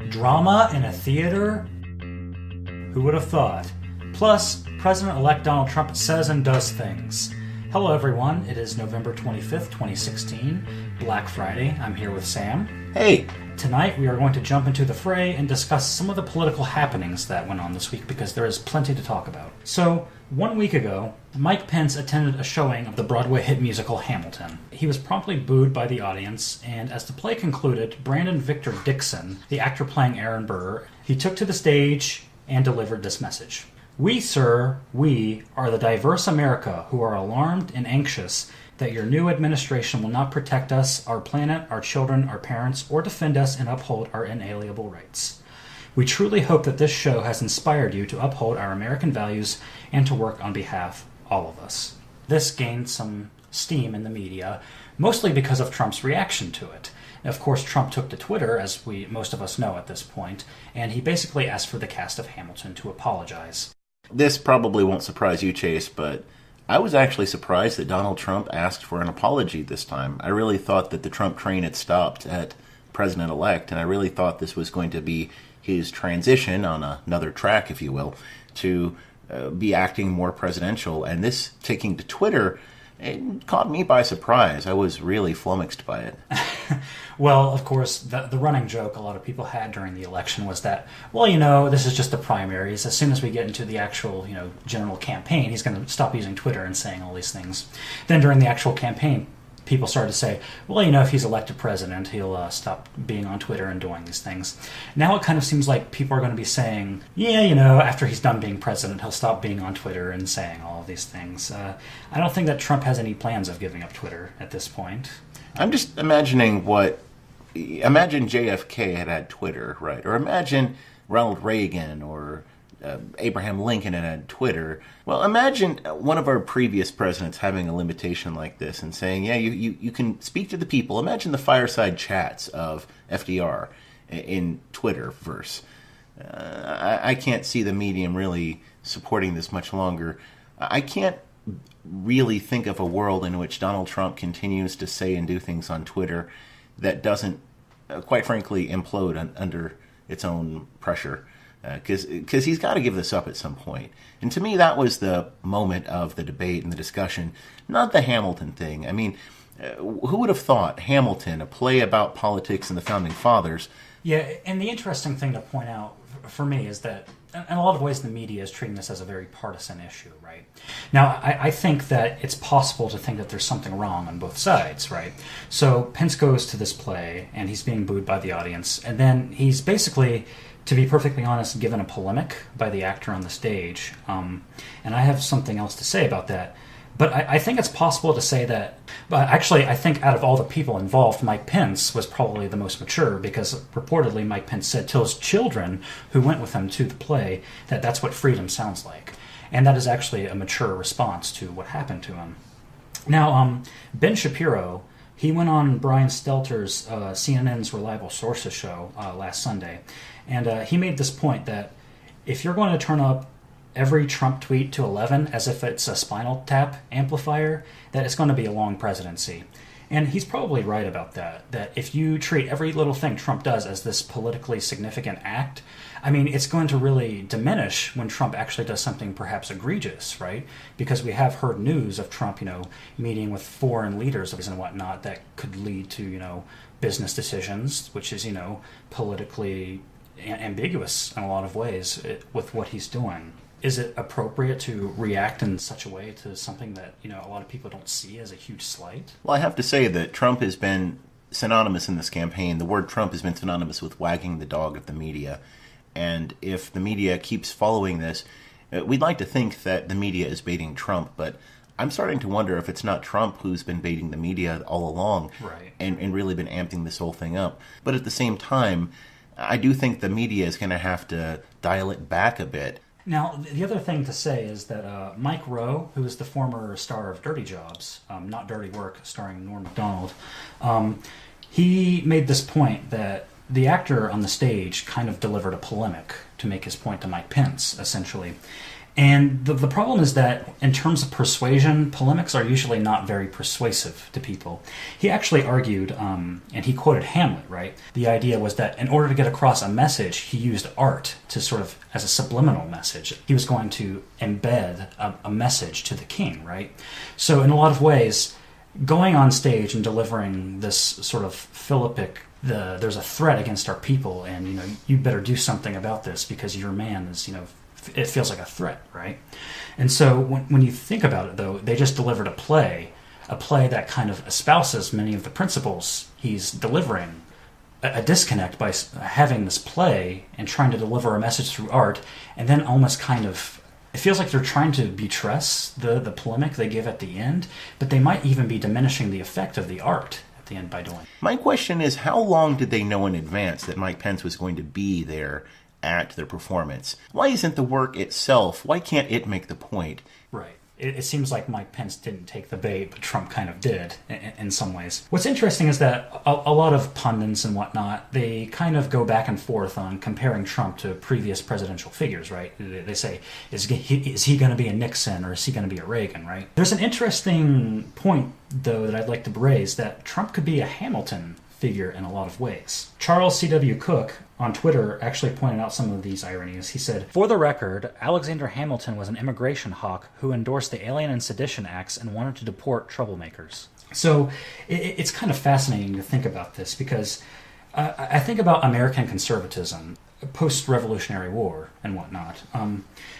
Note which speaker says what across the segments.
Speaker 1: Drama in a theater? Who would have thought? Plus, President-elect Donald Trump says and does things. Hello everyone, it is November 25th, 2016, Black Friday. I'm here with Sam.
Speaker 2: Hey!
Speaker 1: Tonight we are going to jump into the fray and discuss some of the political happenings that went on this week because there is plenty to talk about. So, 1 week ago, Mike Pence attended a showing of the Broadway hit musical Hamilton. He was promptly booed by the audience, and as the play concluded, Brandon Victor Dixon, the actor playing Aaron Burr, he took to the stage and delivered this message. We, sir, we are the diverse America who are alarmed and anxious that your new administration will not protect us, our planet, our children, our parents, or defend us and uphold our inalienable rights. We truly hope that this show has inspired you to uphold our American values and to work on behalf of all of us. This gained some steam in the media, mostly because of Trump's reaction to it. Of course, Trump took to Twitter, as most of us know at this point, and he basically asked for the cast of Hamilton to apologize.
Speaker 2: This probably won't surprise you, Chase, but I was actually surprised that Donald Trump asked for an apology this time. I really thought that the Trump train had stopped at President-elect, and I really thought this was going to be his transition on another track, if you will, to be acting more presidential. And this taking to Twitter, it caught me by surprise. I was really flummoxed by it.
Speaker 1: Well, of course, the running joke a lot of people had during the election was that, well, this is just the primaries. As soon as we get into the actual, general campaign, he's going to stop using Twitter and saying all these things. Then during the actual campaign, people started to say, well, if he's elected president, he'll stop being on Twitter and doing these things. Now it kind of seems like people are going to be saying, after he's done being president, he'll stop being on Twitter and saying all of these things. I don't think that Trump has any plans of giving up Twitter at this point.
Speaker 2: I'm just imagining imagine JFK had Twitter, right? Or imagine Ronald Reagan or Abraham Lincoln had Twitter. Well, imagine one of our previous presidents having a limitation like this and saying, you can speak to the people. Imagine the fireside chats of FDR in Twitterverse. I can't see the medium really supporting this much longer. I can't really think of a world in which Donald Trump continues to say and do things on Twitter that doesn't, quite frankly, implode under its own pressure. Because he's got to give this up at some point. And to me, that was the moment of the debate and the discussion, not the Hamilton thing. I mean, who would have thought Hamilton, a play about politics and the Founding Fathers?
Speaker 1: Yeah, and the interesting thing to point out for me is that in a lot of ways the media is treating this as a very partisan issue, right? Now, I think that it's possible to think that there's something wrong on both sides, right? So Pence goes to this play, and he's being booed by the audience, and then he's basically, to be perfectly honest, given a polemic by the actor on the stage. And I have something else to say about that. But I think it's possible to say that, but actually I think out of all the people involved, Mike Pence was probably the most mature because reportedly Mike Pence said to his children who went with him to the play that that's what freedom sounds like. And that is actually a mature response to what happened to him. Now, Ben Shapiro, he went on Brian Stelter's CNN's Reliable Sources show last Sunday, and he made this point that if you're going to turn up every Trump tweet to 11 as if it's a Spinal Tap amplifier, that it's going to be a long presidency. And he's probably right about that if you treat every little thing Trump does as this politically significant act, it's going to really diminish when Trump actually does something perhaps egregious, right? Because we have heard news of Trump, meeting with foreign leaders and whatnot that could lead to, business decisions, which is, politically ambiguous in a lot of ways with what he's doing. Is it appropriate to react in such a way to something that, a lot of people don't see as a huge slight?
Speaker 2: Well, I have to say that Trump has been synonymous in this campaign. The word Trump has been synonymous with wagging the dog of the media. And if the media keeps following this, we'd like to think that the media is baiting Trump, but I'm starting to wonder if it's not Trump who's been baiting the media all along,
Speaker 1: right,
Speaker 2: and really been amping this whole thing up. But at the same time, I do think the media is going to have to dial it back a bit.
Speaker 1: Now, the other thing to say is that Mike Rowe, who is the former star of Dirty Jobs, Not Dirty Work, starring Norm Macdonald, he made this point that the actor on the stage kind of delivered a polemic to make his point to Mike Pence, essentially. And the problem is that in terms of persuasion, polemics are usually not very persuasive to people. He actually argued, and he quoted Hamlet, right? The idea was that in order to get across a message, he used art to sort of, as a subliminal message. He was going to embed a message to the king, right? So in a lot of ways, going on stage and delivering this sort of Philippic, there's a threat against our people, and you better do something about this because your man is, it feels like a threat, right? And so when you think about it, though, they just delivered a play that kind of espouses many of the principles he's delivering. A disconnect by having this play and trying to deliver a message through art, and then almost kind of, it feels like they're trying to buttress the polemic they give at the end, but they might even be diminishing the effect of the art at the end by doing it.
Speaker 2: My question is, how long did they know in advance that Mike Pence was going to be there at their performance? Why isn't the work itself, why can't it make the point?
Speaker 1: Right. It seems like Mike Pence didn't take the bait, but Trump kind of did in some ways. What's interesting is that a lot of pundits and whatnot, they kind of go back and forth on comparing Trump to previous presidential figures, right? They say, is he going to be a Nixon or is he going to be a Reagan, right? There's an interesting point, though, that I'd like to raise, that Trump could be a Hamilton figure in a lot of ways. Charles C.W. Cook on Twitter actually pointed out some of these ironies. He said, "For the record, Alexander Hamilton was an immigration hawk who endorsed the Alien and Sedition Acts and wanted to deport troublemakers." So it's kind of fascinating to think about this because I think about American conservatism, post-Revolutionary War and whatnot.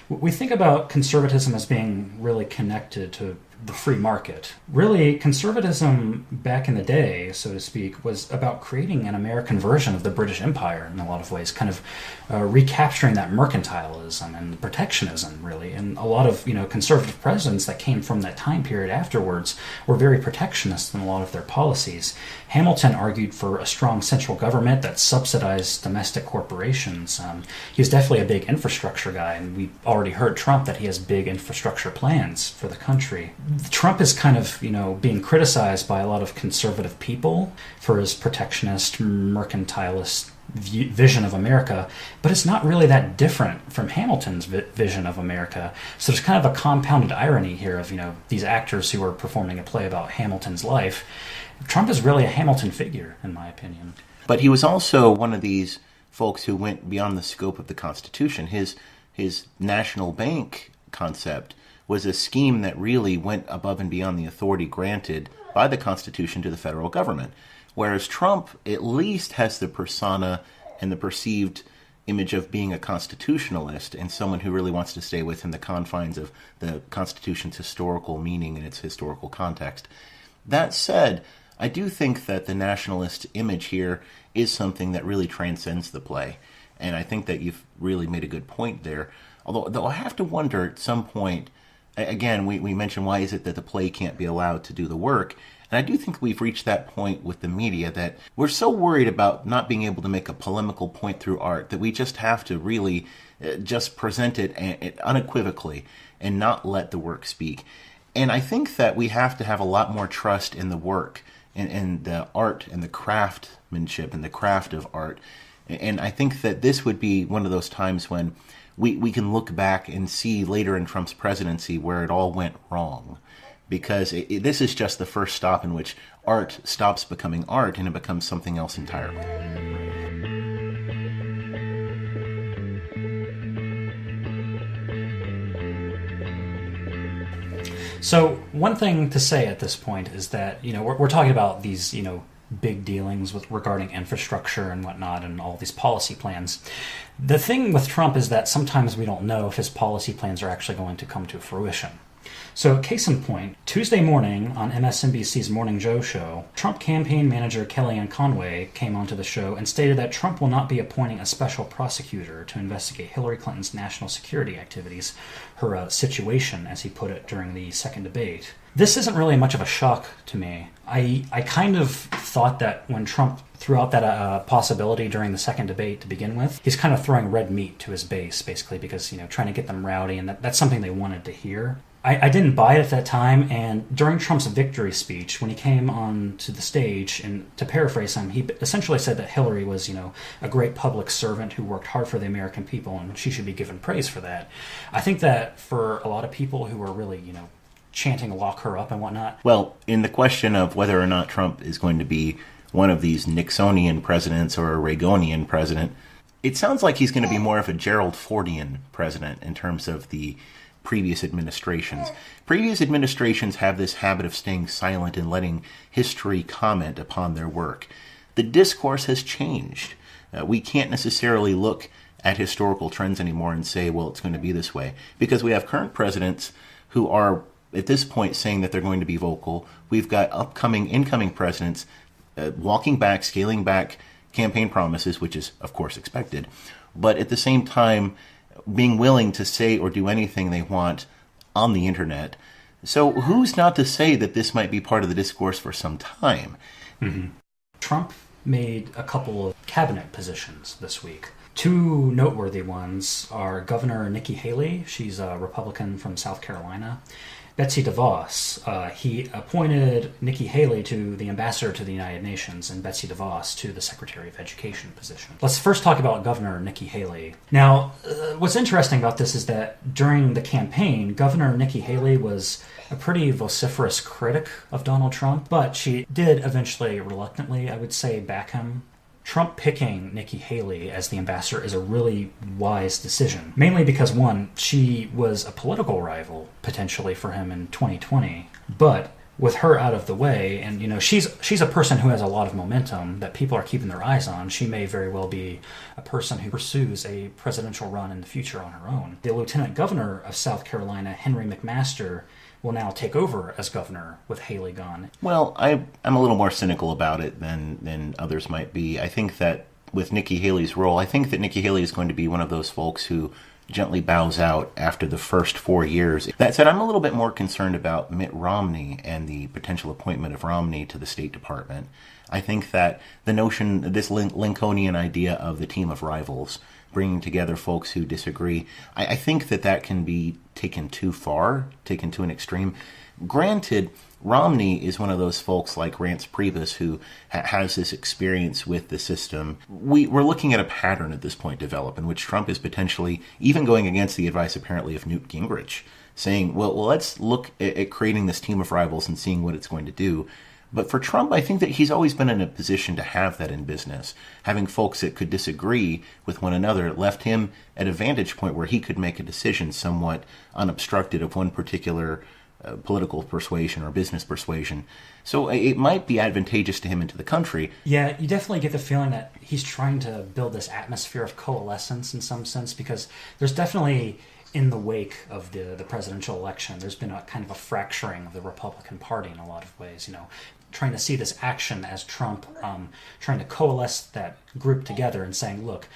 Speaker 1: We think about conservatism as being really connected to the free market. Really, conservatism back in the day, so to speak, was about creating an American version of the British Empire in a lot of ways, kind of recapturing that mercantilism and protectionism, really. And a lot of conservative presidents that came from that time period afterwards were very protectionist in a lot of their policies. Hamilton argued for a strong central government that subsidized domestic corporations. He was definitely a big infrastructure guy, and we already heard Trump that he has big infrastructure plans for the country. Trump is kind of, being criticized by a lot of conservative people for his protectionist, mercantilist vision of America, but it's not really that different from Hamilton's vision of America. So there's kind of a compounded irony here of, these actors who are performing a play about Hamilton's life. Trump is really a Hamilton figure, in my opinion.
Speaker 2: But he was also one of these folks who went beyond the scope of the Constitution. His national bank concept was a scheme that really went above and beyond the authority granted by the Constitution to the federal government. Whereas Trump at least has the persona and the perceived image of being a constitutionalist and someone who really wants to stay within the confines of the Constitution's historical meaning and its historical context. That said, I do think that the nationalist image here is something that really transcends the play. And I think that you've really made a good point there. Though I have to wonder at some point, again, we mentioned why is it that the play can't be allowed to do the work. And I do think we've reached that point with the media that we're so worried about not being able to make a polemical point through art that we just have to really just present it unequivocally and not let the work speak. And I think that we have to have a lot more trust in the work and the art and the craftsmanship and the craft of art. And I think that this would be one of those times when we can look back and see later in Trump's presidency where it all went wrong. Because this is just the first stop in which art stops becoming art and it becomes something else entirely.
Speaker 1: So one thing to say at this point is that, we're talking about these, big dealings regarding infrastructure and whatnot and all these policy plans. The thing with Trump is that sometimes we don't know if his policy plans are actually going to come to fruition. So, case in point, Tuesday morning on MSNBC's Morning Joe show, Trump campaign manager Kellyanne Conway came onto the show and stated that Trump will not be appointing a special prosecutor to investigate Hillary Clinton's national security activities, her situation, as he put it, during the second debate. This isn't really much of a shock to me. I kind of thought that when Trump threw out that possibility during the second debate to begin with, he's kind of throwing red meat to his base, basically, because, trying to get them rowdy, and that's something they wanted to hear. I didn't buy it at that time, and during Trump's victory speech, when he came on to the stage, and to paraphrase him, he essentially said that Hillary was, a great public servant who worked hard for the American people, and she should be given praise for that. I think that for a lot of people who are really, chanting lock her up and whatnot.
Speaker 2: Well, in the question of whether or not Trump is going to be one of these Nixonian presidents or a Reagonian president, it sounds like he's going to be more of a Gerald Fordian president in terms of the previous administrations. Previous administrations have this habit of staying silent and letting history comment upon their work. The discourse has changed. We can't necessarily look at historical trends anymore and say, well, it's going to be this way, because we have current presidents who are, at this point, saying that they're going to be vocal. We've got incoming presidents walking back, scaling back campaign promises, which is, of course, expected, but at the same time, being willing to say or do anything they want on the internet. So who's not to say that this might be part of the discourse for some time?
Speaker 1: Mm-hmm. Trump made a couple of cabinet positions this week. Two noteworthy ones are Governor Nikki Haley. She's a Republican from South Carolina. Betsy DeVos. He appointed Nikki Haley to the ambassador to the United Nations and Betsy DeVos to the Secretary of Education position. Let's first talk about Governor Nikki Haley. Now, what's interesting about this is that during the campaign, Governor Nikki Haley was a pretty vociferous critic of Donald Trump, but she did eventually, reluctantly, I would say, back him. Trump picking Nikki Haley as the ambassador is a really wise decision, mainly because, one, she was a political rival, potentially, for him in 2020, but with her out of the way, and, she's a person who has a lot of momentum that people are keeping their eyes on. She may very well be a person who pursues a presidential run in the future on her own. The Lieutenant Governor of South Carolina, Henry McMaster, will now take over as governor with Haley gone.
Speaker 2: Well, I'm a little more cynical about it than others might be. I think that with Nikki Haley's role, I think that Nikki Haley is going to be one of those folks who gently bows out after the first 4 years. That said, I'm a little bit more concerned about Mitt Romney and the potential appointment of Romney to the State Department. I think that the notion, this Lincolnian idea of the team of rivals, bringing together folks who disagree, I think that can be taken too far, taken to an extreme. Granted, Romney is one of those folks like Rance Priebus who has this experience with the system. We're looking at a pattern at this point develop in which Trump is potentially even going against the advice apparently of Newt Gingrich, saying, well, let's look at creating this team of rivals and seeing what it's going to do. But for Trump, I think that he's always been in a position to have that in business. Having folks that could disagree with one another left him at a vantage point where he could make a decision somewhat unobstructed of one particular political persuasion or business persuasion. So it might be advantageous to him into the country.
Speaker 1: Yeah, you definitely get the feeling that he's trying to build this atmosphere of coalescence in some sense, because there's definitely, in the wake of the presidential election, there's been a kind of a fracturing of the Republican Party in a lot of ways, trying to see this action as Trump trying to coalesce that group together and saying, look,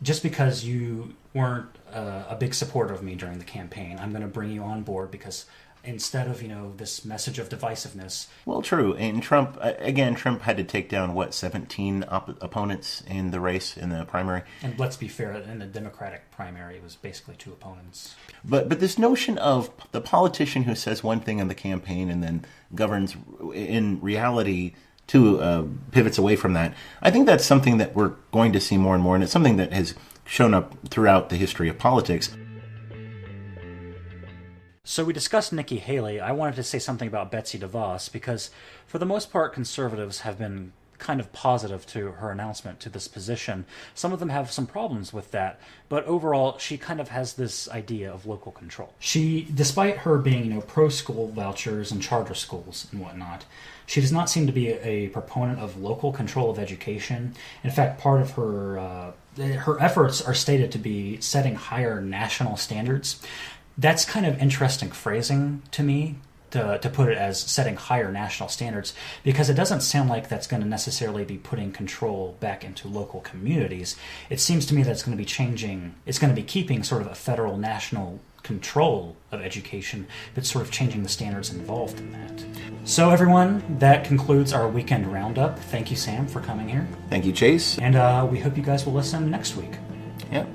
Speaker 1: just because you weren't a big supporter of me during the campaign, I'm going to bring you on board because instead of, this message of divisiveness.
Speaker 2: Well, true. And Trump had to take down, 17 opponents in the race, in the primary?
Speaker 1: And let's be fair, in the Democratic primary, it was basically 2 opponents.
Speaker 2: But this notion of the politician who says one thing in the campaign and then governs in reality pivots away from that, I think that's something that we're going to see more and more, and it's something that has shown up throughout the history of politics.
Speaker 1: So we discussed Nikki Haley. I wanted to say something about Betsy DeVos because, for the most part, conservatives have been kind of positive to her announcement to this position. Some of them have some problems with that, but overall, she kind of has this idea of local control. She, despite her being, pro-school vouchers and charter schools and whatnot, she does not seem to be a proponent of local control of education. In fact, part of her efforts are stated to be setting higher national standards. That's kind of interesting phrasing to me, to put it as setting higher national standards, because it doesn't sound like that's going to necessarily be putting control back into local communities. It seems to me that it's going to be keeping sort of a federal national control of education, but sort of changing the standards involved in that. So everyone, that concludes our weekend roundup. Thank you, Sam, for coming here.
Speaker 2: Thank you, Chase.
Speaker 1: And we hope you guys will listen next week.
Speaker 2: Yeah.